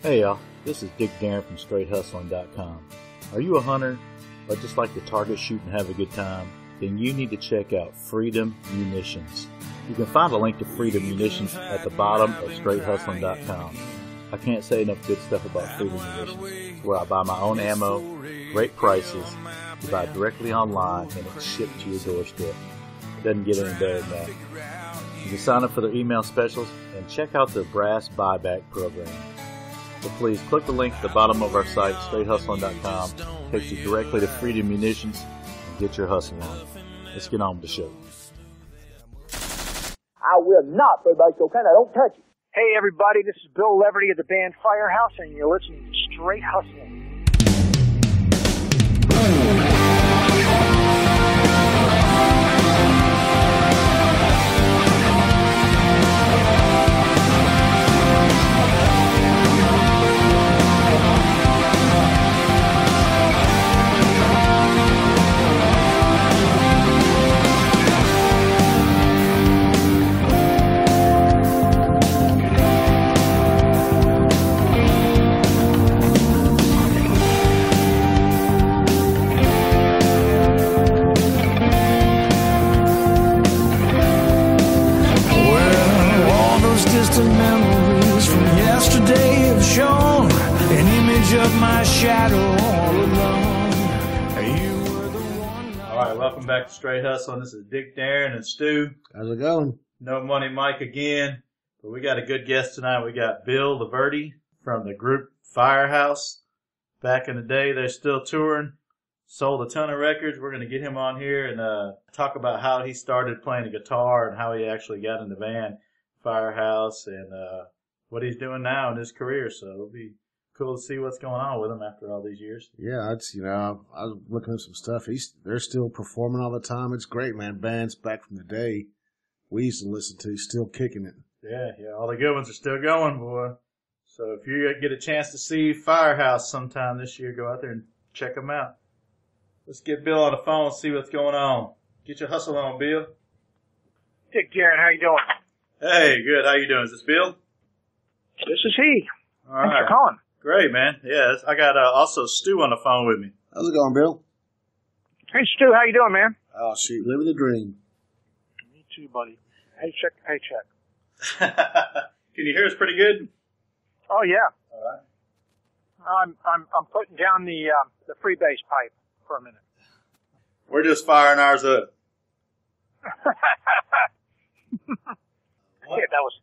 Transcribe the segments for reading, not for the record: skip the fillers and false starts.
Hey y'all, this is Dick Darren from StraightHustling.com. Are you a hunter or just like to target shoot and have a good time? Then you need to check out Freedom Munitions. You can find a link to Freedom Munitions at the bottom of StraightHustling.com. I can't say enough good stuff about Freedom Munitions, where I buy my own ammo, great prices, you buy directly online, and it's shipped to your doorstep. It doesn't get any better than that. You can sign up for their email specials and check out their brass buyback program. So please click the link at the bottom of our site, StraightHustling.com. It takes you directly to Freedom Munitions and get your hustle on. Let's get on with the show. I will not throw back cocaine. I don't touch it. Hey, everybody, this is Bill Leverty of the band Firehouse, and you're listening to Straight Hustling. Memories from yesterday have shown an image of my shadow all alone. You were the one. All right, welcome back to Straight Hustling. This is Dick Darren and Stu. How's it going? No Money Mike again, but we got a good guest tonight. We got Bill Leverty from the group Firehouse. Back in the day, they're still touring. Sold a ton of records. We're going to get him on here and talk about how he started playing the guitar and how he actually got in the band Firehouse and what he's doing now in his career. So it'll be cool to see what's going on with him after all these years. Yeah, I was looking at some stuff. They're still performing all the time. It's great, man. Bands back from the day we used to listen to, still kicking it. Yeah, all the good ones are still going, boy. So if you get a chance to see Firehouse sometime this year, go out there and check them out. Let's get Bill on the phone and see what's going on. Get your hustle on, Bill. Dick Darren, how you doing? Hey, good. How you doing? Is this Bill? This is he. All Thanks right. for calling. Great, man. Yeah, I got also Stu on the phone with me. How's it going, Bill? Hey, Stu, how you doing, man? Oh, shoot. Living the dream. Me too, buddy. Paycheck to paycheck. Can you hear us pretty good? Oh, yeah. All right. I'm putting down the freebase pipe for a minute. We're just firing ours up. Yeah, that was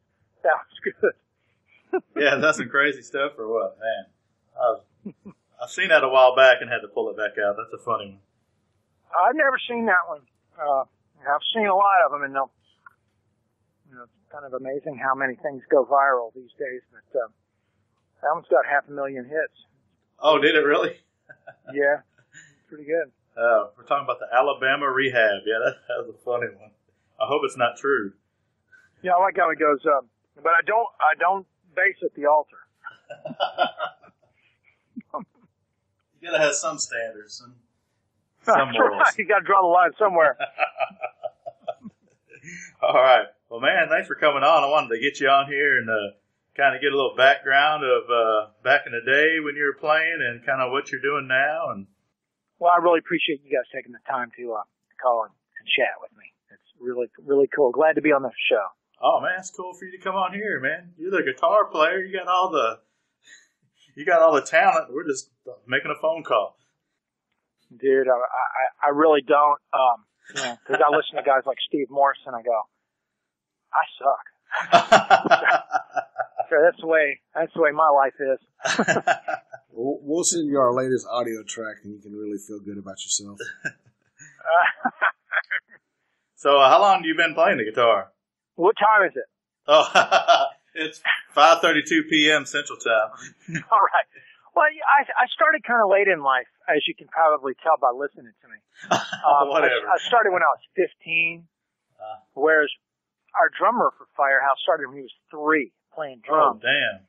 good. Yeah, that's some crazy stuff or what, man? I've seen that a while back and had to pull it back out. That's a funny one. I've never seen that one. I've seen a lot of them, and it's kind of amazing how many things go viral these days. But that one's got 500,000 hits. Oh, did it really? Yeah, pretty good. We're talking about the Alabama Rehab. Yeah, that was a funny one. I hope it's not true. Yeah, I like how it goes. But I don't base at the altar. You gotta have some standards and That's some morals. right. You got to draw the line somewhere. All right. Well, man, thanks for coming on. I wanted to get you on here and kind of get a little background of back in the day when you were playing and kind of what you're doing now. And Well, I really appreciate you guys taking the time to call and chat with me. It's really, really cool. Glad to be on the show. oh man, it's cool for you to come on here, man. You're the guitar player. You got all the talent. We're just making a phone call. Dude, I really don't. Because I listen to guys like Steve Morrison, I go, I suck. So that's the way my life is. We'll send you our latest audio track, and you can really feel good about yourself. So how long have you been playing the guitar? What time is it? Oh, it's 5:32 p.m. Central Time. All right. Well, I started kind of late in life, as you can probably tell by listening to me. Whatever. I started when I was 15, whereas our drummer for Firehouse started when he was 3 playing Oh, drums. damn.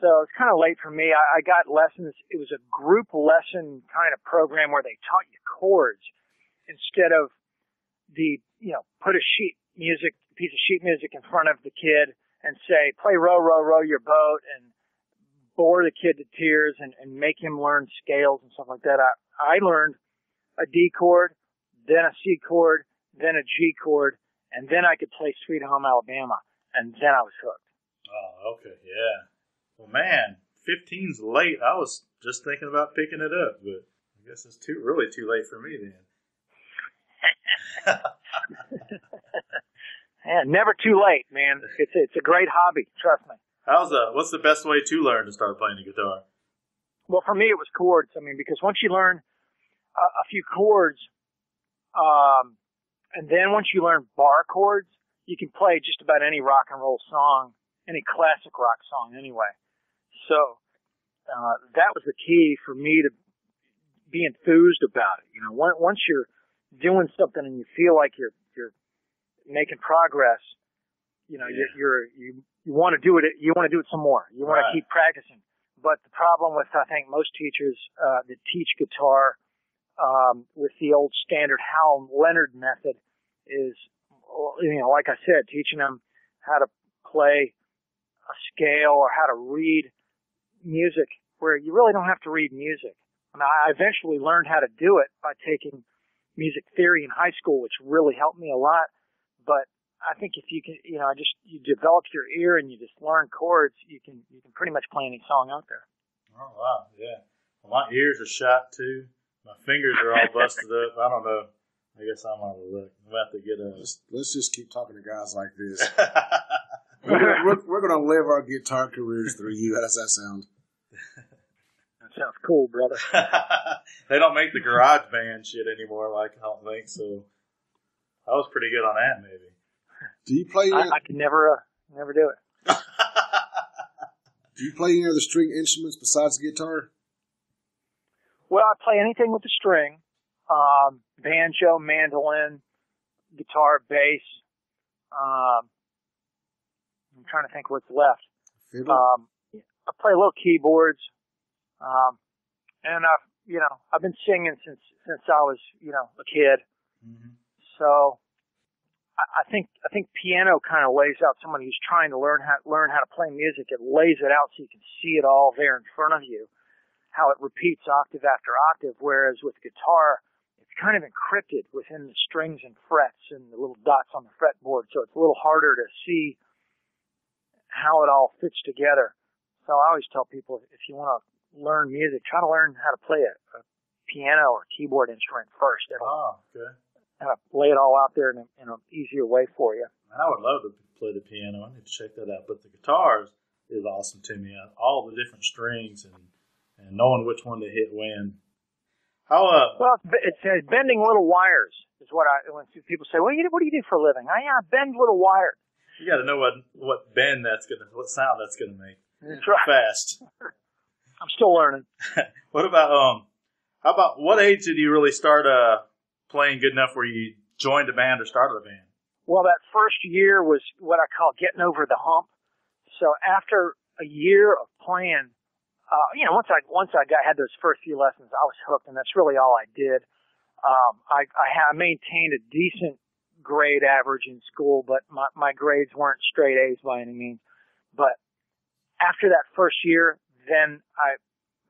So it's kind of late for me. I got lessons. It was a group lesson kind of program where they taught you chords instead of put a piece of sheet music in front of the kid and say, play row, row, row your boat and bore the kid to tears and make him learn scales and stuff like that. I learned a D chord, then a C chord, then a G chord, and then I could play Sweet Home Alabama, and then I was hooked. Oh, okay, yeah. Well, man, 15's late. I was just thinking about picking it up, but I guess it's really too late for me then. Yeah, never too late, man. It's a great hobby, trust me. What's the best way to learn to start playing the guitar? Well, for me, it was chords. I mean, because once you learn a few chords, and then once you learn bar chords, you can play just about any rock and roll song, any classic rock song anyway. So that was the key for me to be enthused about it. You know, once you're doing something and you feel like you're making progress, you know, you want to do it. You want to do it some more. You want to keep practicing. But the problem with, I think, most teachers that teach guitar with the old standard Hal Leonard method is, you know, like I said, teaching them how to play a scale or how to read music where you really don't have to read music. I mean, I eventually learned how to do it by taking music theory in high school, which really helped me a lot. But I think if you can, you know, you develop your ear and you just learn chords, you can pretty much play any song out there. Oh, wow, yeah. Well, my ears are shot, too. My fingers are all busted up. I don't know. I guess I'm out of luck. I'm about to get a... Let's just keep talking to guys like this. We're going to live our guitar careers through you. How does that sound? That sounds cool, brother. They don't make the garage band shit anymore, like, I don't think, so I was pretty good on that, maybe. Do you play... I could never do it. Do you play any other string instruments besides the guitar? Well, I play anything with a string. Banjo, mandolin, guitar, bass. I'm trying to think what's left. I play little keyboards. And I've been singing since I was, a kid. Mm-hmm. So I think piano kind of lays out someone who's trying to learn how to play music. It lays it out so you can see it all there in front of you, how it repeats octave after octave, whereas with guitar, it's kind of encrypted within the strings and frets and the little dots on the fretboard, so it's a little harder to see how it all fits together. So I always tell people, if you want to learn music, try to learn how to play a piano or keyboard instrument first. It'll kind of lay it all out there in an easier way for you. I would love to play the piano. I need to check that out. But the guitars is awesome to me. All the different strings and knowing which one to hit when. Well, it's bending little wires is when people say, what do you do for a living? I bend little wires. You got to know what sound that's gonna make. That's right. Fast. I'm still learning. What about how about what age did you really start playing good enough where you joined a band or started a band? Well, that first year was what I call getting over the hump. So after a year of playing, once I had those first few lessons, I was hooked, and that's really all I did. I maintained a decent grade average in school, but my grades weren't straight A's by any means. But after that first year, then I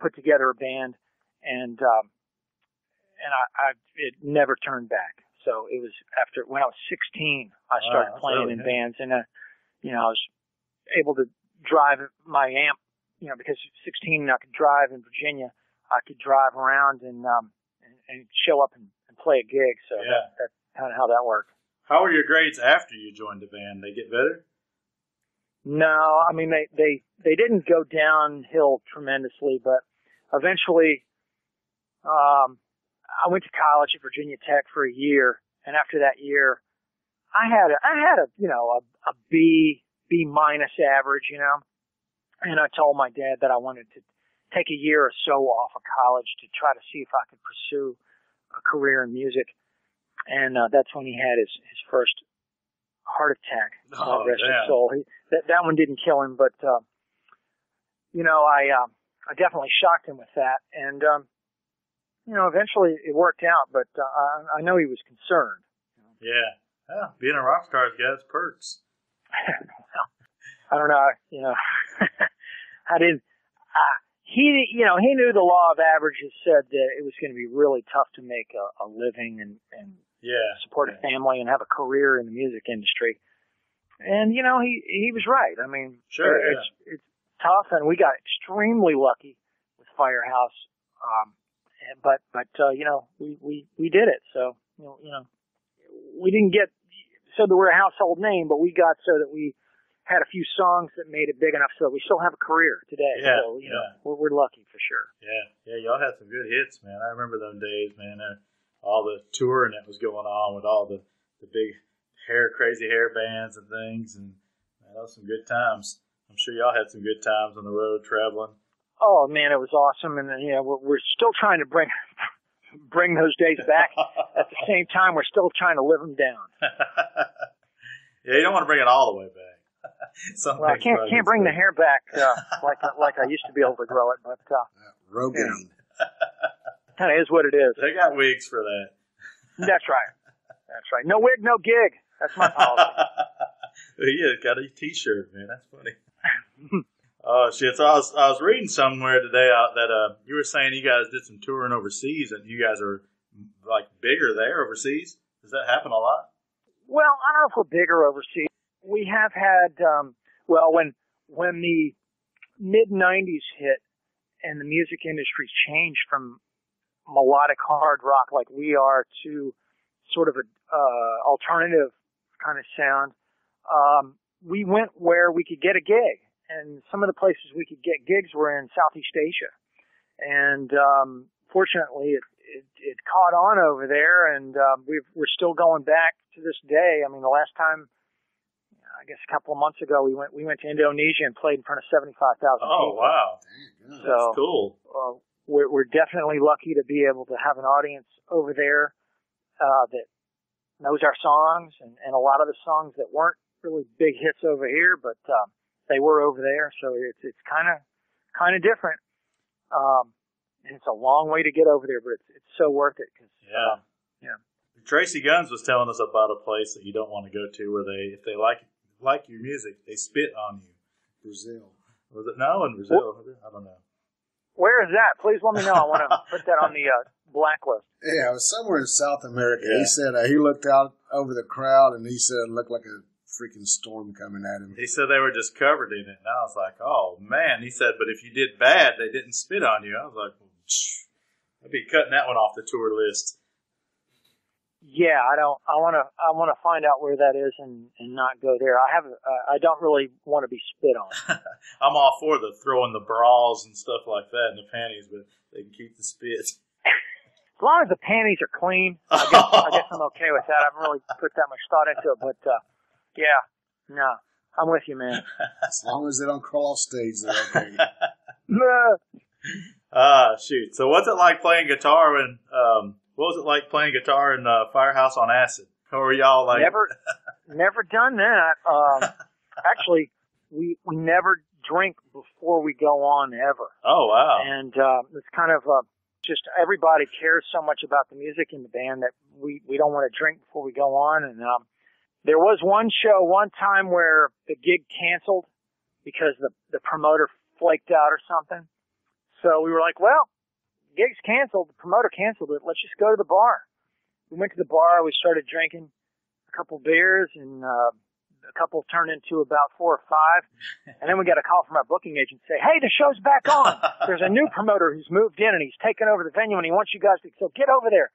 put together a band, and it never turned back. So it was when I was 16, I started playing in bands, and I was able to drive my amp, because at 16 I could drive in Virginia. I could drive around and show up and play a gig. So that's kind of how that worked. How were your grades after you joined the band? They get better? No, I mean they didn't go downhill tremendously, but eventually I went to college at Virginia Tech for a year, and after that year, I had a B minus average, and I told my dad that I wanted to take a year or so off of college to try to see if I could pursue a career in music, and that's when he had his first heart attack. Rest his soul. That one didn't kill him, but I definitely shocked him with that, and eventually it worked out, but I know he was concerned. Yeah, being a rock star has perks. I don't know, he knew the law of averages said that it was going to be really tough to make a living and support a family and have a career in the music industry. And, he was right. I mean, sure, it's tough, and we got extremely lucky with Firehouse. But we did it. So, we didn't get so that we're a household name, but we got so that we had a few songs that made it big enough so that we still have a career today. Yeah, so, we're lucky for sure. Yeah, y'all had some good hits, man. I remember those days, man. All the touring that was going on with all the big crazy hair bands and things, and man, that was some good times. I'm sure y'all had some good times on the road traveling. Oh man, it was awesome, and we're still trying to bring those days back. At the same time, we're still trying to live them down. Yeah, you don't want to bring it all the way back. Well, I can't bring the hair back like I used to be able to grow it, but Rogaine. Kind of is what it is. They got wigs for that. That's right. No wig, no gig. That's my policy. Yeah, got a T-shirt, man. That's funny. Oh shit! So I was reading somewhere today that you were saying you guys did some touring overseas, and you guys are like bigger there overseas. Does that happen a lot? Well, I don't know if we're bigger overseas. We have had when the mid '90s hit and the music industry changed from melodic hard rock like we are to sort of a alternative kind of sound. We went where we could get a gig. And some of the places we could get gigs were in Southeast Asia. And fortunately, it caught on over there, and we're still going back to this day. I mean, the last time, I guess a couple of months ago, we went to Indonesia and played in front of 75,000 people. Oh, wow. That's cool. We're definitely lucky to be able to have an audience over there that knows our songs, and a lot of the songs that weren't really big hits over here, but they were over there, so it's kind of different. And it's a long way to get over there, but it's so worth it. Cause, Tracy Guns was telling us about a place that you don't want to go to where if they like your music, they spit on you. Brazil. Was it? No, in Brazil. I don't know. Where is that? Please let me know. I want to put that on the blacklist. Yeah, it was somewhere in South America. Yeah. He said he looked out over the crowd, and he said it looked like a freaking storm coming at him. He said they were just covered in it, and I was like, oh man. He said, but if you did bad, they didn't spit on you. I was like, well, I'd be cutting that one off the tour list. Yeah, I want to find out where that is and not go there. I don't really want to be spit on. I'm all for throwing the bras and stuff like that in the panties, but they can keep the spit. As long as the panties are clean, I guess I'm okay with that. I haven't really put that much thought into it, but yeah, no, I'm with you, man. As long as they don't crawl off stage, they're okay. Shoot. So what's it like playing guitar and, what was it like playing guitar in Firehouse on acid? Or were y'all like... Never done that. Actually, we never drink before we go on ever. Oh, wow. And it's kind of just everybody cares so much about the music in the band that we don't want to drink before we go on. And there was one show one time where the gig canceled because the promoter flaked out or something. So we were like, well, the gig's canceled. The promoter canceled it. Let's just go to the bar. We went to the bar. We started drinking a couple beers, and a couple turned into about 4 or 5. And then we got a call from our booking agent say, hey, the show's back on. There's a new promoter who's moved in, and he's taken over the venue, and he wants you guys to so get over there.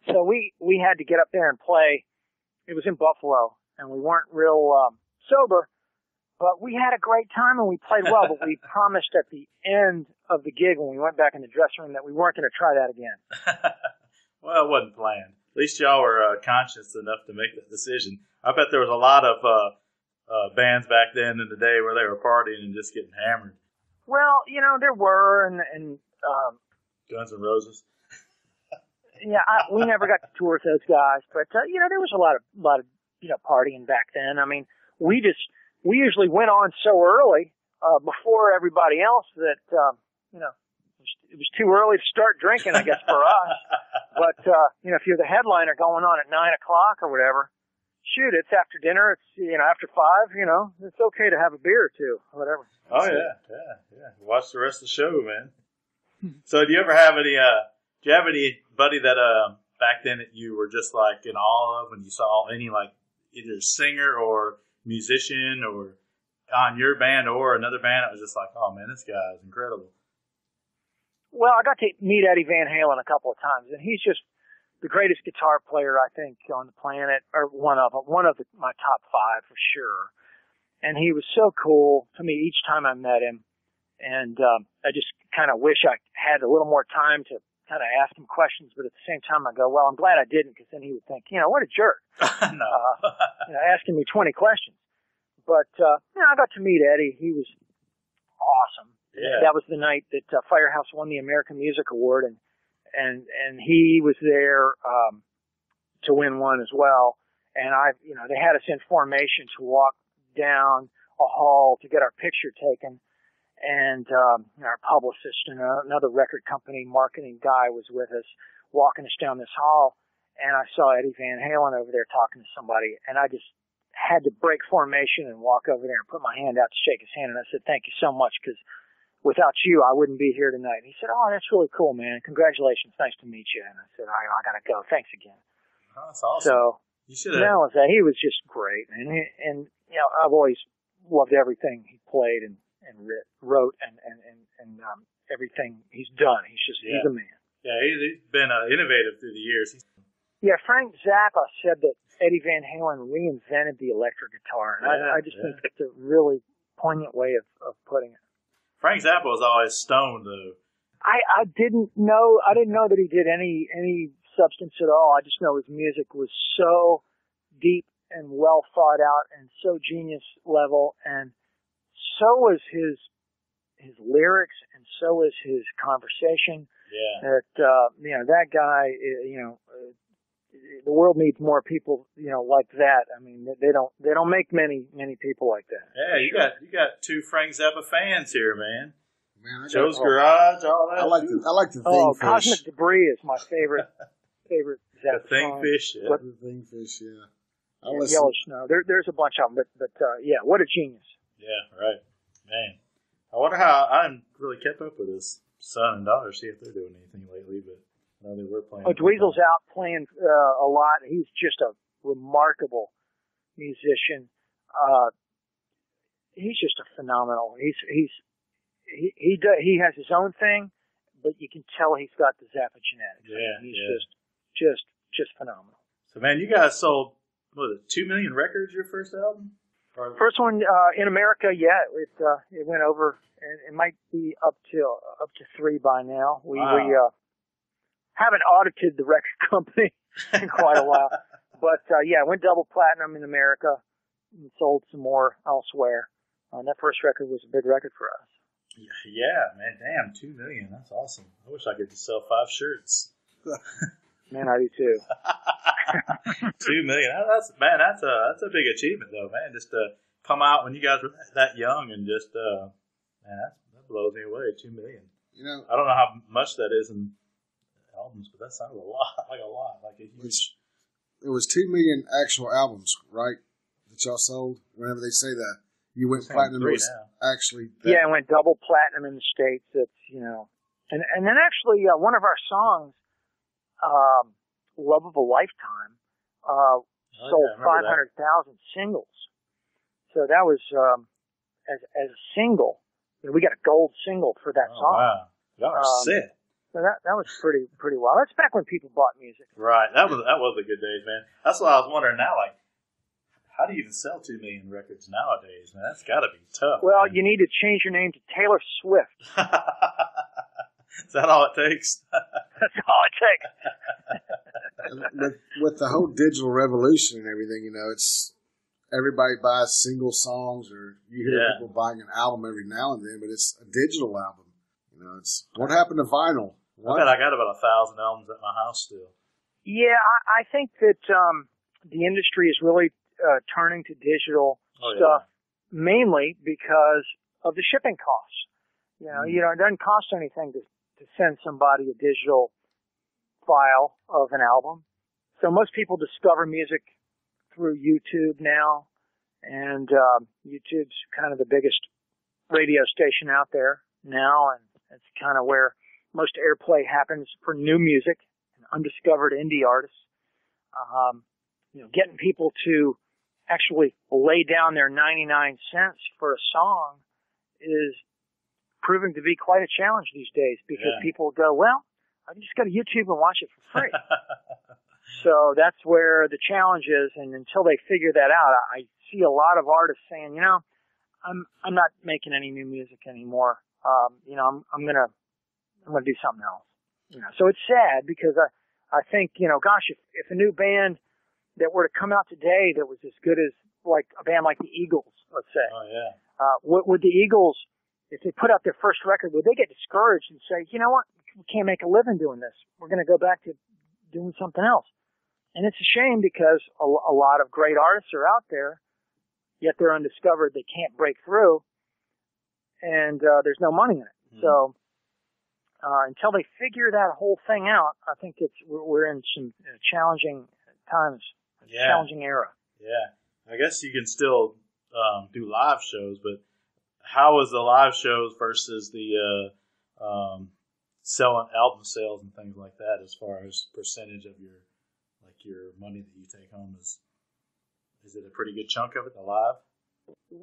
So we had to get up there and play. It was in Buffalo, and we weren't real sober, but we had a great time, and we played well. But we promised at the end of the gig when we went back in the dressing room that we weren't going to try that again. Well, it wasn't planned. At least y'all were conscious enough to make that decision. I bet there was a lot of bands back then in the day where they were partying and just getting hammered. Well, there were, and Guns N' Roses. Yeah, we never got to tour with those guys, but there was a lot of partying back then. I mean, we usually went on so early before everybody else that it was too early to start drinking, I guess, for us. But if you're the headliner going on at 9 o'clock or whatever, shoot, it's after dinner. It's, after 5, it's okay to have a beer or two, whatever. Oh, yeah. Watch the rest of the show, man. So do you ever have do you have anybody that, back then that you were just like in awe of when you saw any like either singer or musician or on your band or another band? It was just like, oh man, this guy is incredible. Well, I got to meet Eddie Van Halen a couple of times, and he's just the greatest guitar player, I think, on the planet, or one of my top 5 for sure. And he was so cool to me each time I met him. And I just kind of wish I had a little more time to kind of ask him questions, but at the same time I go, well, I'm glad I didn't, because then he would think, what a jerk. No. Asking me 20 questions. But, I got to meet Eddie. He was awesome. Yeah. That was the night that Firehouse won the American Music Award, and he was there to win one as well. And they had us in formation to walk down a hall to get our picture taken. And our publicist and another record company marketing guy was with us, walking us down this hall. And I saw Eddie Van Halen over there talking to somebody, and I just had to break formation and walk over there and put my hand out to shake his hand. And I said, thank you so much, because without you, I wouldn't be here tonight. And he said, oh, that's really cool, man. Congratulations. Nice to meet you. And I said, I got to go. Thanks again. Oh, that's awesome. So, you should have. He was just great. And I've always loved everything he played and wrote and everything he's done. He's a man. Yeah, he's been innovative through the years. Yeah, Frank Zappa said that Eddie Van Halen reinvented the electric guitar. And I just think that's a really poignant way of putting it. Frank Zappa was always stoned, though. I didn't know that he did any substance at all. I just know his music was so deep and well thought out and so genius level, and so was his lyrics, and so was his conversation. Yeah. That that guy, the world needs more people, like that. I mean, they don't make many people like that. Yeah, you got 2 Frank Zappa fans here, man. Joe's Garage, all that. I like the Thingfish. Cosmic Debris is my favorite Zappa the Thingfish. song. Yeah. The Thingfish, yeah. Yellow Snow. There's a bunch of them, but what a genius. Yeah, right. Man, I wonder how I haven't really kept up with his son and daughter, see if they're doing anything lately, but I know they were playing. Oh, Dweezil's out playing a lot. He's just a remarkable musician. He's just a phenomenal. He has his own thing, but you can tell he's got the Zappa genetics. Yeah, he's just phenomenal. So, man, you guys sold 2 million records your first album? First one in America, it went over, and it might be up to 3 by now. We haven't audited the record company in quite a while, but it went double platinum in America and sold some more elsewhere. That first record was a big record for us. Yeah, man, damn, 2 million, that's awesome. I wish I could just sell 5 shirts. Man, I do too. 2 million. That's a big achievement, though, man. Just to come out when you guys were that young and just, that blows me away. 2 million. I don't know how much that is in albums, but that sounds a lot. Like a huge. It was 2 million actual albums, right? That y'all sold. Whenever they say that you went platinum, it was actually. It went double platinum in the States. It's and then actually one of our songs. Love of a Lifetime sold 500,000 singles. So that was as a single. We got a gold single for that song. Wow, y'all are sick. So that was pretty wild. That's back when people bought music. Right, that was the good days, man. That's what I was wondering now. Like, how do you even sell 2 million records nowadays, man? That's got to be tough. Well, man. You need to change your name to Taylor Swift. Is that all it takes? That's all it takes. with the whole digital revolution and everything, it's everybody buys single songs, or you hear people buying an album every now and then, but it's a digital album. It's what happened to vinyl. I bet I got about 1,000 albums at my house still. Yeah, I think that the industry is really turning to digital stuff, mainly because of the shipping costs. It doesn't cost anything to send somebody a digital file of an album. So most people discover music through YouTube now, and YouTube's kind of the biggest radio station out there now, and it's kind of where most airplay happens for new music and undiscovered indie artists. Getting people to actually lay down their 99 cents for a song is proving to be quite a challenge these days, because people go, well, I can just go to YouTube and watch it for free. So that's where the challenge is, and until they figure that out, I see a lot of artists saying, I'm not making any new music anymore. I'm gonna do something else. So it's sad, because I think, gosh, if a new band that were to come out today that was as good as like a band like the Eagles, let's say. Oh yeah. Would the Eagles, if they put out their first record, would they get discouraged and say, you know what, we can't make a living doing this. We're going to go back to doing something else. And it's a shame, because a lot of great artists are out there, yet they're undiscovered. They can't break through, and there's no money in it. Mm-hmm. So until they figure that whole thing out, I think we're in some challenging times, challenging era. Yeah, I guess you can still do live shows, but how is the live shows versus the selling album sales and things like that, as far as percentage of your money that you take home? Is it a pretty good chunk of it, the live?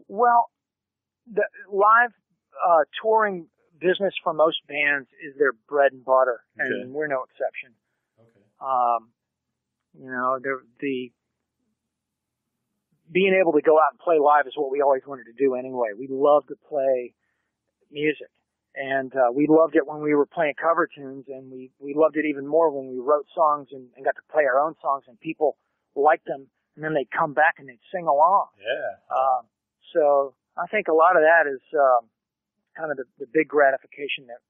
Well, the live touring business for most bands is their bread and butter, and we're no exception. Okay. The being able to go out and play live is what we always wanted to do anyway. We love to play music, and we loved it when we were playing cover tunes, and we loved it even more when we wrote songs and got to play our own songs, and people liked them, and then they'd come back and they'd sing along. Yeah. So I think a lot of that is kind of the big gratification that,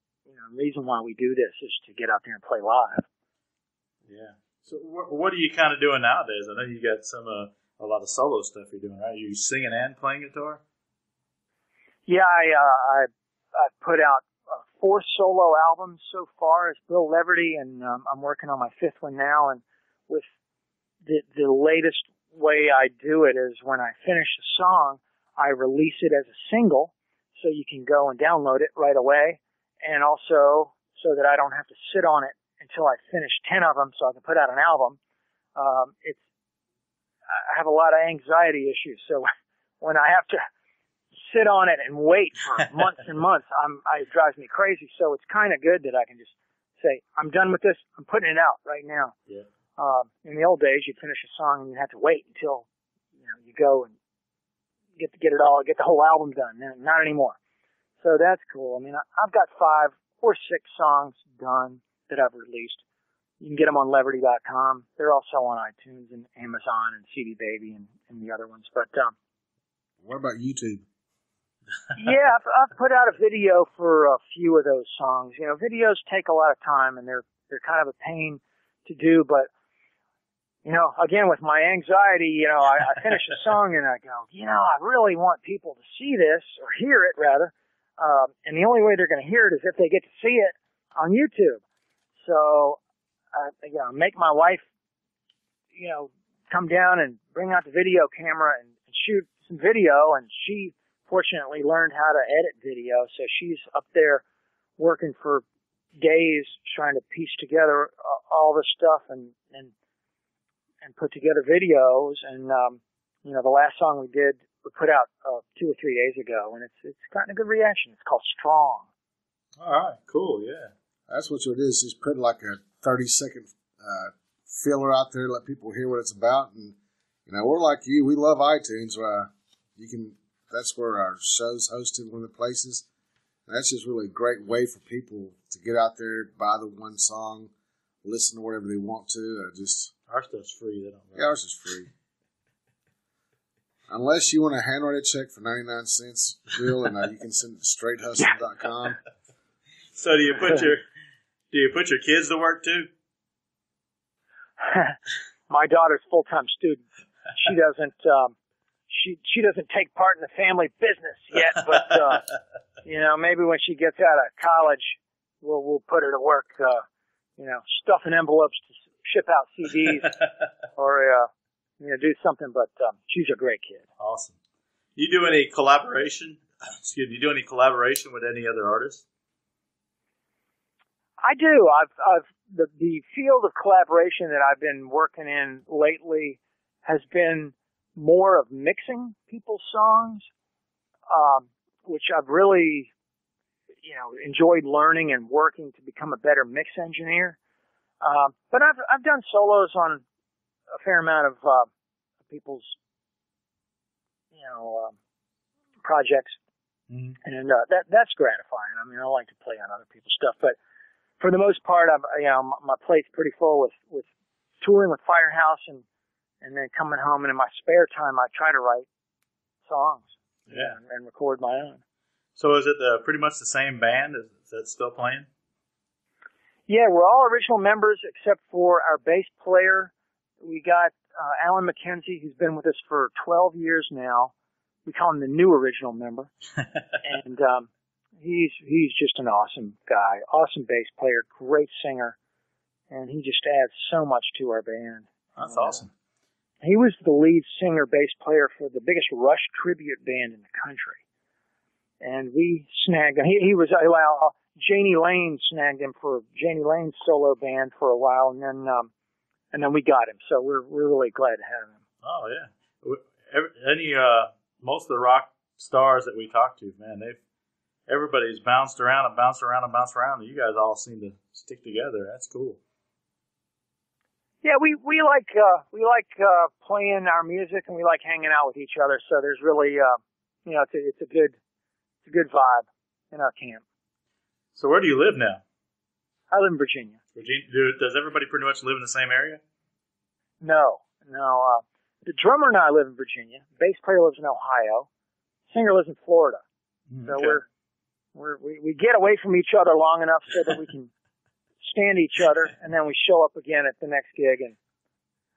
reason why we do this is to get out there and play live. Yeah. So what are you kind of doing nowadays? I know you got a lot of solo stuff you're doing, right? Are you singing and playing guitar? Yeah, I put out 4 solo albums so far as Bill Leverty, and I'm working on my 5th one now. And with the latest way I do it is when I finish a song, I release it as a single, so you can go and download it right away, and also so that I don't have to sit on it until I finish 10 of them so I can put out an album. I have a lot of anxiety issues, so when I have to sit on it and wait for months and months, it drives me crazy. So it's kind of good that I can just say, I'm done with this, I'm putting it out right now. Yeah. In the old days, you'd finish a song and you'd have to wait until you go and get the whole album done. Not anymore. So that's cool. I mean, I've got 5 or 6 songs done that I've released. You can get them on Leverty.com. They're also on iTunes and Amazon and CD Baby and the other ones. But what about YouTube? Yeah, I've put out a video for a few of those songs. Videos take a lot of time, and they're kind of a pain to do. But again, with my anxiety, I finish a song and I go, I really want people to see this, or hear it rather. And the only way they're going to hear it is if they get to see it on YouTube. So, make my wife, come down and bring out the video camera and shoot some video. And she fortunately learned how to edit video. So she's up there working for days trying to piece together all this stuff and put together videos. And, the last song we put out 2 or 3 days ago, and it's gotten a good reaction. It's called Strong. All right, cool, yeah. That's what it is. Just put like a 30-second filler out there, let people hear what it's about. And we're like you. We love iTunes. That's where our show's hosted, one of the places. And that's just really a great way for people to get out there, buy the one song, listen to whatever they want to. Our stuff's free. They don't. Yeah, ours is free. Unless you want a handwritten check for 99 cents, Bill, and you can send it to straighthustle.com. So do you put your kids to work too? My daughter's a full-time student. She doesn't she doesn't take part in the family business yet, but maybe when she gets out of college, we'll put her to work. Stuffing envelopes to ship out CDs, or do something. But she's a great kid. Awesome. You do any collaboration? Excuse me. You do any collaboration with any other artists? I do. The field of collaboration that I've been working in lately has been more of mixing people's songs, which I've really, enjoyed learning and working to become a better mix engineer. But I've done solos on a fair amount of people's, projects, and that's gratifying. I mean, I like to play on other people's stuff, but for the most part, my plate's pretty full with touring with Firehouse and then coming home, and in my spare time, I try to write songs and record my own. So is it pretty much the same band? Is that still playing? Yeah, we're all original members except for our bass player. We got Alan McKenzie, who's been with us for 12 years now. We call him the new original member. And he's just an awesome guy, awesome bass player, great singer, and he just adds so much to our band. That's awesome. He was the lead singer, bass player for the biggest Rush tribute band in the country. And we snagged him. He was, Janie Lane snagged him for Janie Lane's solo band for a while, and then we got him. So we're really glad to have him. Oh yeah. Most of the rock stars that we talk to, man, everybody's bounced around and bounced around and bounced around, and you guys all seem to stick together. That's cool. Yeah, we like playing our music, and we like hanging out with each other. So there's really, it's a good vibe in our camp. So where do you live now? I live in Virginia. Does everybody pretty much live in the same area? No. The drummer and I live in Virginia. Bass player lives in Ohio. Singer lives in Florida. So we get away from each other long enough so that we can stand each other, and then we show up again at the next gig,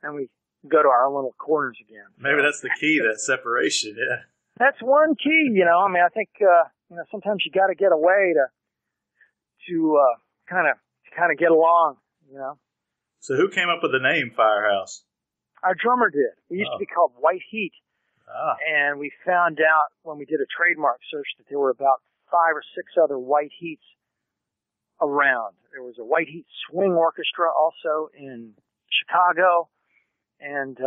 and we go to our own little corners again. Maybe that's the key, that separation. Yeah. That's one key, I mean, I think, sometimes you got to get away to kind of get along, So who came up with the name Firehouse? Our drummer did. We used to be called White Heat. And we found out when we did a trademark search that there were about 5 or 6 other White Heats around. There was a White Heat swing orchestra also in Chicago, and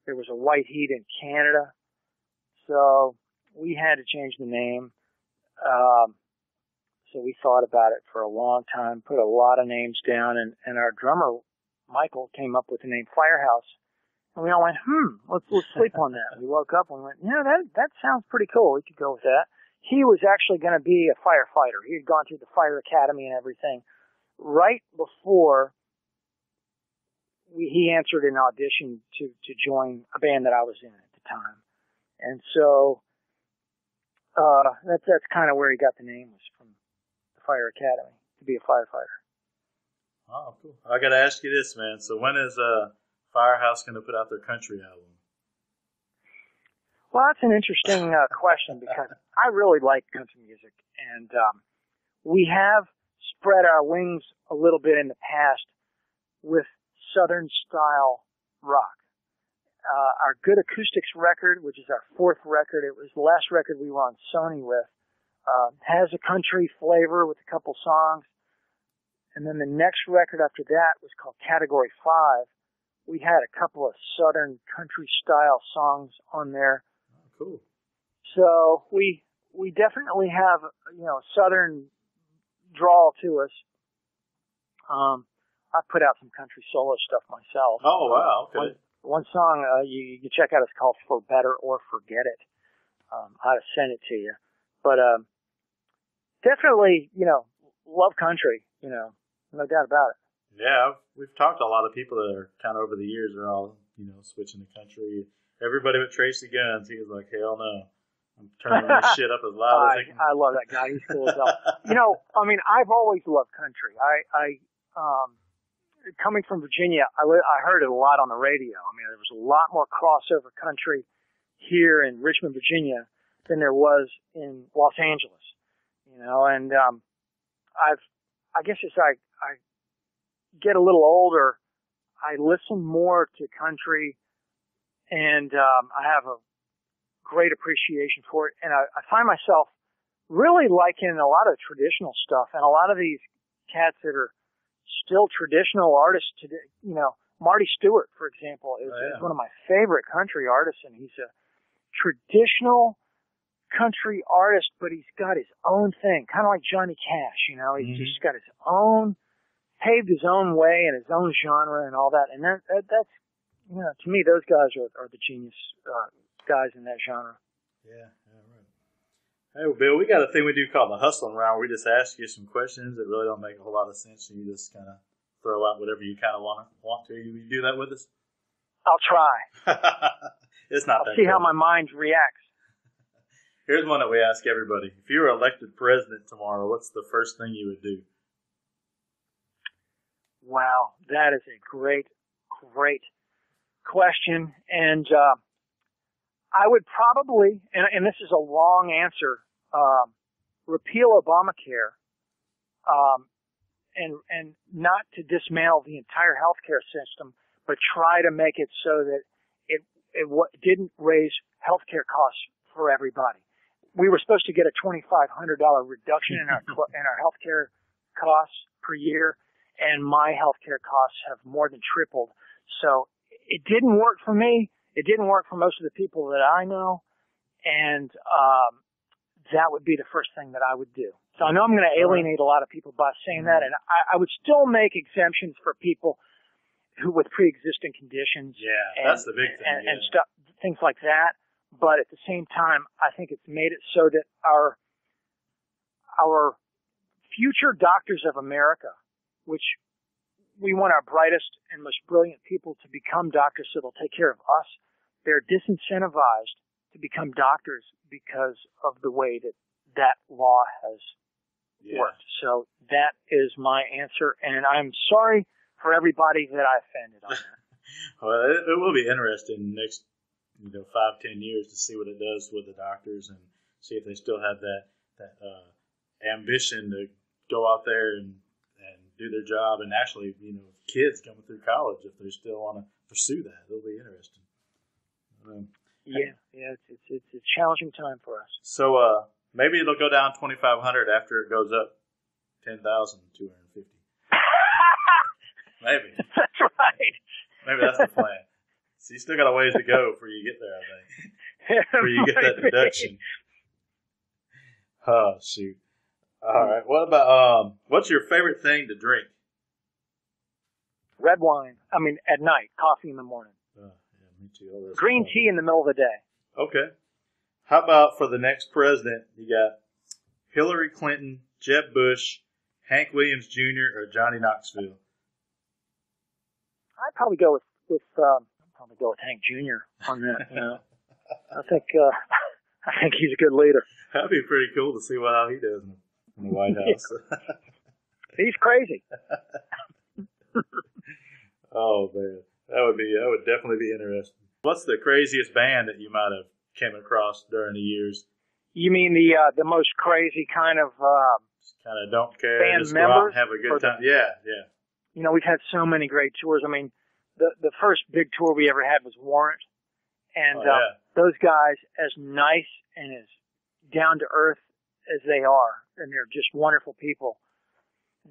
there was a White Heat in Canada. So we had to change the name. So we thought about it for a long time, put a lot of names down, and our drummer, Michael, came up with the name Firehouse. And we all went, let's sleep on that. We woke up and went, that sounds pretty cool. We could go with that. He was actually going to be a firefighter. He had gone through the fire academy and everything. Right before he answered an audition to join a band that I was in at the time. And so that's kind of where he got the name, was from the fire academy, to be a firefighter. Oh, cool. I got to ask you this, man. So when is Firehouse going to put out their country album? Well, that's an interesting question, because I really like country music, and we have spread our wings a little bit in the past with Southern style rock. Our Good Acoustics record, which is our 4th record, it was the last record we were on Sony with, has a country flavor with a couple songs. And then the next record after that was called Category 5. We had a couple of Southern country style songs on there. Oh, cool. So we definitely have, Southern drawl to us. I put out some country solo stuff myself. Oh, wow. Okay. One song you can check out is called For Better or Forget It. I'll have to send it to you. But definitely, love country, no doubt about it. Yeah, we've talked to a lot of people that are kind of over the years are all, switching to country. Everybody but Tracy Guns, he was like, hell no. I'm turning this shit up as loud as I can. I love that guy. He's cool as hell. I've always loved country. Coming from Virginia, I heard it a lot on the radio. I mean, there was a lot more crossover country here in Richmond, Virginia, than there was in Los Angeles. And I guess as I get a little older, I listen more to country and I have a great appreciation for it. And I find myself really liking a lot of traditional stuff, and a lot of these cats that are still traditional artists today. You know, Marty Stewart, for example, is one of my favorite country artists, and he's a traditional country artist, but he's got his own thing, kind of like Johnny Cash. You know, he's just got his own, paved his own way and his own genre and all that. And that's, you know, to me, those guys are the genius guys in that genre. Yeah, right. Hey, well, Bill, we got a thing we do called the hustling round, where we just ask you some questions that really don't make a whole lot of sense, and you just kind of throw out whatever you kind of want to. You do that with us? I'll try. It's not I'll that see cool. how my mind reacts. Here's one that we ask everybody. If you were elected president tomorrow, what's the first thing you would do? Wow, that is a great question. And I would probably, and this is a long answer, repeal Obamacare, and not to dismantle the entire healthcare system, but try to make it so that it didn't raise healthcare costs for everybody. We were supposed to get a $2,500 reduction in our healthcare costs per year, and my healthcare costs have more than tripled. So it didn't work for me. It didn't work for most of the people that I know, and that would be the first thing that I would do. So I know I'm going to alienate a lot of people by saying that, and I would still make exemptions for people who with pre-existing conditions. Yeah, that's the big thing. And stuff, things like that. But at the same time, I think it's made it so that our future doctors of America, which we want our brightest and most brilliant people to become doctors so they'll take care of us, they're disincentivized to become doctors because of the way that law has worked. So that is my answer, and I'm sorry for everybody that I offended on that. Well, it will be interesting next 5-10 years to see what it does with the doctors and see if they still have that ambition to go out there and do their job, and actually, kids coming through college, if they still want to pursue that, it'll be interesting. It's a challenging time for us. So maybe it'll go down 2,500 after it goes up 10,250. Maybe. That's right. Maybe that's the plan. So you still got a ways to go before you get there, I think. Before you get that deduction. Oh, shoot. All right. What about, what's your favorite thing to drink? Red wine. I mean, at night. Coffee in the morning. Yeah, me too. Green tea in the middle of the day. Okay. How about for the next president, you got Hillary Clinton, Jeb Bush, Hank Williams Jr., or Johnny Knoxville? I'd probably go with Hank Jr. on that. I think he's a good leader. That'd be pretty cool to see how he does in the White House. He's crazy. Oh man, that would definitely be interesting. What's the craziest band that you might have came across during the years? You mean the most crazy kind of don't care, band just members? Go out and have a good time. Yeah. We've had so many great tours. I mean, the first big tour we ever had was Warrant, and those guys, as nice and as down to earth as they are, and they're just wonderful people.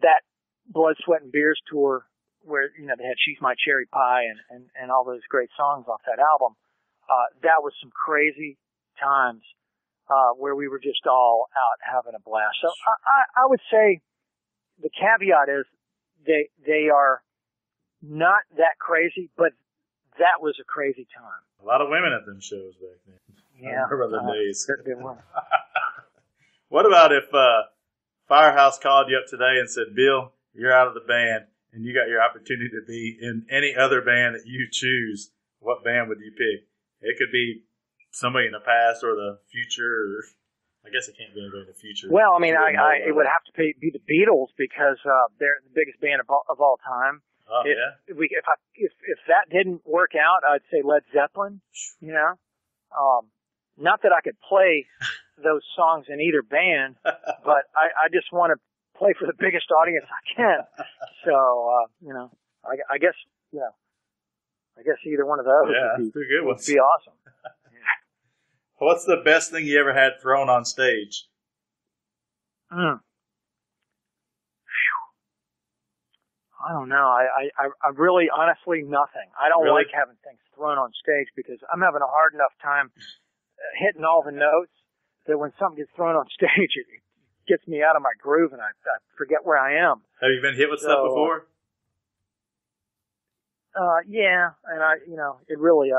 That Blood, Sweat, and Beers tour, where they had "She's My Cherry Pie" and all those great songs off that album, that was some crazy times where we were just all out having a blast. So I would say the caveat is they are not that crazy, but that was a crazy time. A lot of women at them shows back then. Yeah. I remember the days. There were. What about if Firehouse called you up today and said, Bill, you're out of the band and you got your opportunity to be in any other band that you choose? What band would you pick? It could be somebody in the past or the future. I guess it can't be anybody in the future. Well, I mean, it would have to be the Beatles because they're the biggest band of all time. Oh, If that didn't work out, I'd say Led Zeppelin. Not that I could play those songs in either band, but I just want to play for the biggest audience I can. So I guess I guess either one of those would be good ones. Would be awesome. What's the best thing you ever had thrown on stage? I don't know. I really, honestly, nothing. I don't like having things thrown on stage because I'm having a hard enough time hitting all the notes that when something gets thrown on stage, it gets me out of my groove and I forget where I am. Have you been hit with stuff before? Yeah, and I really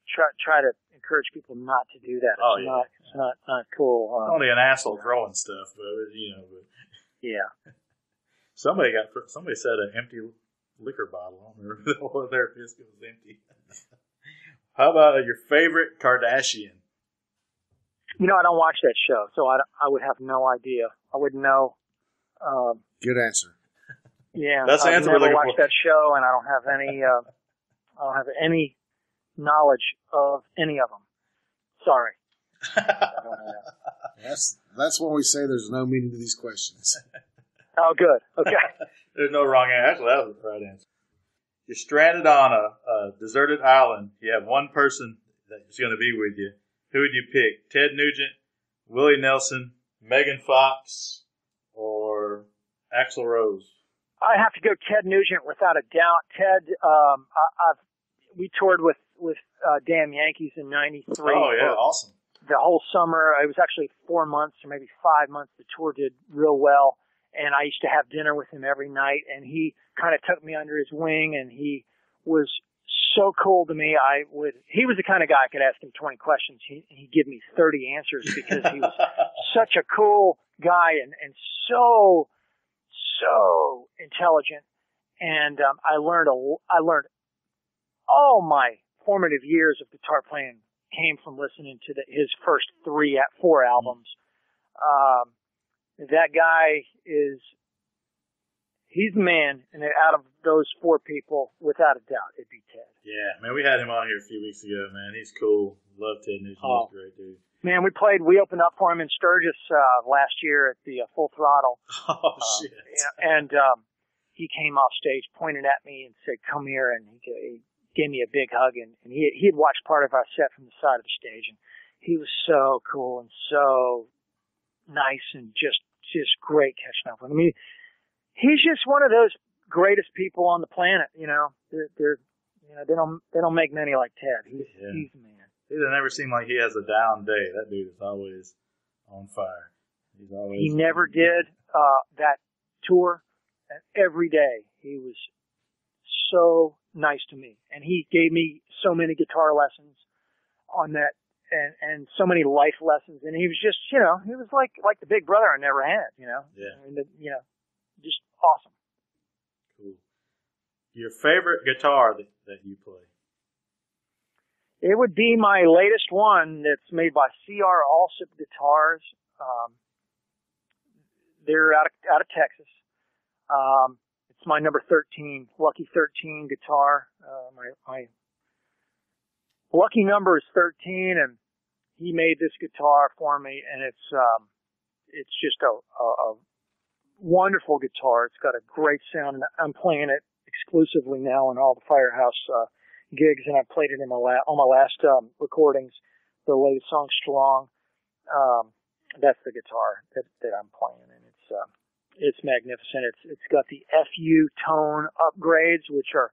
try to encourage people not to do that. It's not cool. Only an asshole throwing stuff, but yeah. Somebody said an empty liquor bottle on their biscuit was empty. How about your favorite Kardashian? I don't watch that show, so I would have no idea. I wouldn't know. Good answer. Yeah, that's the answer. I've never watched that show, and I don't have any knowledge of any of them. Sorry. I don't know. That's when we say there's no meaning to these questions. Oh, good. Okay. There's no wrong answer. Actually, that was the right answer. You're stranded on a deserted island. You have one person that's going to be with you. Who would you pick? Ted Nugent, Willie Nelson, Megan Fox, or Axl Rose? I have to go Ted Nugent without a doubt. Ted, we toured with Damn Yankees in '93. Oh yeah, awesome. The whole summer. It was actually 4 months or maybe 5 months. The tour did real well. And I used to have dinner with him every night, and he kind of took me under his wing, and he was so cool to me. He was the kind of guy I could ask him 20 questions. He'd give me 30 answers because he was such a cool guy and so intelligent. And I learned all my formative years of guitar playing came from listening to his first 4 albums. That guy he's the man, and out of those 4 people, without a doubt, it'd be Ted. Yeah, man, we had him on here a few weeks ago, man. He's cool. Love Ted Nugent. He's a great dude. Man, we opened up for him in Sturgis last year at the Full Throttle. Oh, shit. And he came off stage, pointed at me, and said, "Come here," and he gave me a big hug, and he had watched part of our set from the side of the stage, and he was so cool and so nice and just great catching up with him. I mean, he's just one of those greatest people on the planet. They don't make many like Ted. He's the man. He doesn't ever seem like he has a down day. That dude is always on fire. He never did that tour, and every day he was so nice to me, and he gave me so many guitar lessons on that. And so many life lessons, and he was just, he was like the big brother I never had, Yeah. I mean, just awesome. Cool. Your favorite guitar that you play? It would be my latest one that's made by CR Allsip Guitars. They're out of Texas. It's my number 13, Lucky 13 guitar. My lucky number is 13, and he made this guitar for me, and it's just a wonderful guitar. It's got a great sound, and I'm playing it exclusively now on all the Firehouse gigs, and I played it in all my last recordings. The latest song, Strong, that's the guitar that I'm playing, and it's magnificent. It's got the FU tone upgrades, which are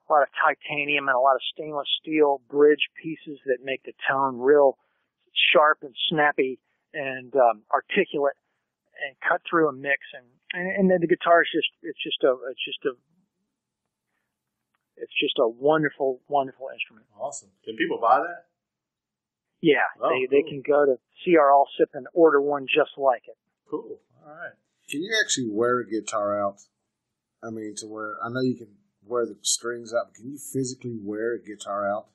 a lot of titanium and a lot of stainless steel bridge pieces that make the tone real sharp and snappy and articulate and cut through a mix. And then the guitar is just a wonderful, wonderful instrument. Awesome. Can people buy that? Yeah, they can go to CR Allsip and order one just like it. Cool. All right. Can you actually wear a guitar out? I mean, I know you can wear the strings out, but can you physically wear a guitar out?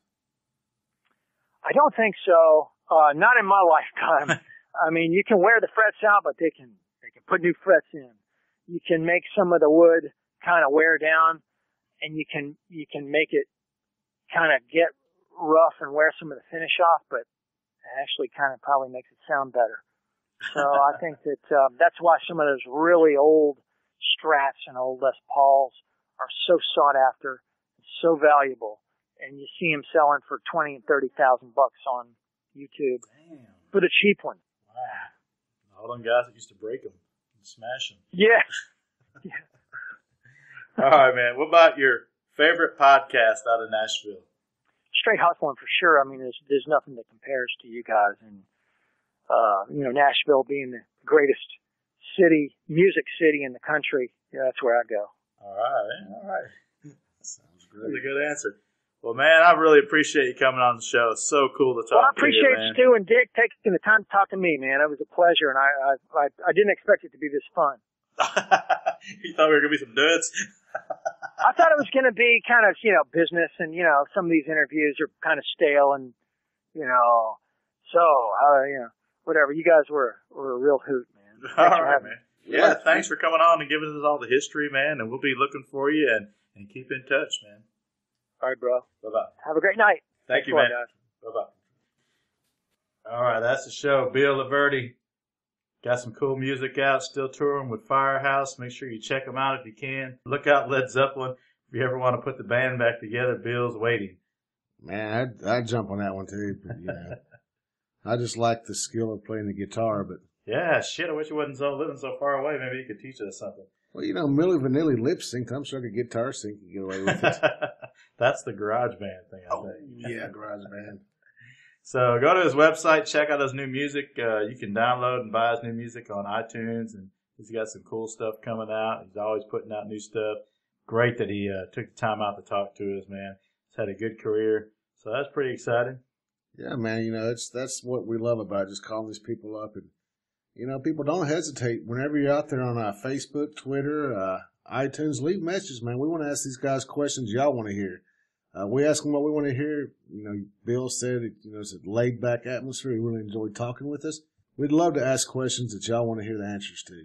I don't think so. Not in my lifetime. I mean, you can wear the frets out, but they can put new frets in. You can make some of the wood kind of wear down, and you can make it kind of get rough and wear some of the finish off, but it actually kind of probably makes it sound better. So I think that's why some of those really old Strats and old Les Pauls are so sought after and so valuable, and you see them selling for $20,000 and $30,000 on YouTube. Damn. For the cheap one. Wow. All them guys that used to break them and smash them. Yeah. All right, man. What about your favorite podcast out of Nashville? Straight Hustling for sure. I mean, there's nothing that compares to you guys, and Nashville being the greatest music city in the country. Yeah, that's where I go. All right. Sounds great. That's a good answer. Well, man, I really appreciate you coming on the show. It's so cool to talk to you. Well, I appreciate Stu and Dick taking the time to talk to me, man. It was a pleasure, and I didn't expect it to be this fun. You thought we were going to be some duds? I thought it was going to be kind of, business, and, some of these interviews are kind of stale, and, whatever. You guys were a real hoot, man. Thanks for having me. Yeah, thanks for coming on and giving us all the history, man, and we'll be looking for you and keep in touch, man. All right, bro. Bye-bye. Have a great night. Thank you, man. Bye-bye. All right, that's the show. Bill Leverty. Got some cool music out, still touring with Firehouse. Make sure you check them out if you can. Look out Led Zeppelin. If you ever want to put the band back together, Bill's waiting. Man, I'd jump on that one too. But, I just like the skill of playing the guitar. But yeah, shit, I wish you wasn't living so far away. Maybe you could teach us something. Well, Milli Vanilli lip synced. I'm sure I could guitar sync and get away with it. That's the garage band thing, I think. Yeah, garage band. So go to his website, check out his new music. You can download and buy his new music on iTunes, and he's got some cool stuff coming out. He's always putting out new stuff. Great that he took the time out to talk to us, man. He's had a good career, so that's pretty exciting. Yeah, man. That's what we love about it, just calling these people up, and people don't hesitate whenever you're out there on Facebook, Twitter, iTunes. Leave messages, man. We want to ask these guys questions y'all want to hear. We ask them what we want to hear. Bill said, it's a laid-back atmosphere. He really enjoyed talking with us. We'd love to ask questions that y'all want to hear the answers to.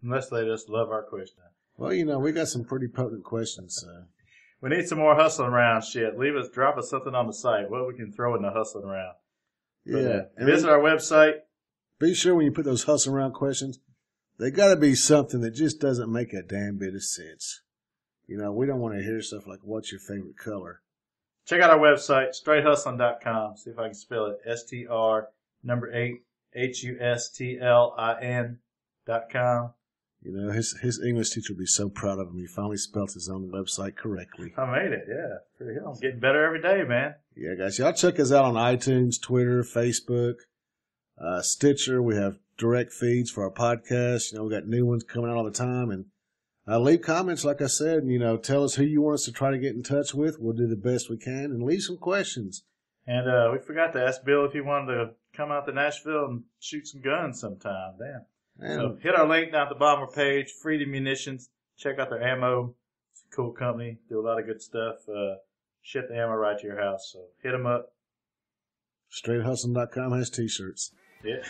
Unless they just love our question. Well, we got some pretty potent questions. We need some more hustling around shit. Drop us something on the site. What we can throw in the hustling around. Yeah. But, visit our website. Be sure when you put those hustling around questions, they got to be something that just doesn't make a damn bit of sense. We don't want to hear stuff like, what's your favorite color? Check out our website, straighthustlin.com. See if I can spell it. STR8 HUSTLIN.com. His English teacher would be so proud of him. He finally spelled his own website correctly. I made it, yeah. Pretty hell. I'm getting better every day, man. Yeah, guys. Y'all check us out on iTunes, Twitter, Facebook, Stitcher. We have direct feeds for our podcast. We got new ones coming out all the time. And leave comments, like I said, and, tell us who you want us to try to get in touch with. We'll do the best we can, and leave some questions. And we forgot to ask Bill if he wanted to come out to Nashville and shoot some guns sometime. Damn. So hit our link down at the bottom of our page, Freedom Munitions. Check out their ammo. It's a cool company. Do a lot of good stuff. Ship the ammo right to your house. So hit them up. StraightHustling.com has T-shirts. Yeah.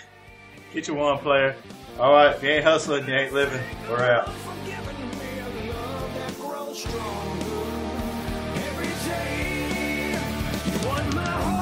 Get you one, player. All right. If you ain't hustling, you ain't living. We're out. Every day, you want my heart.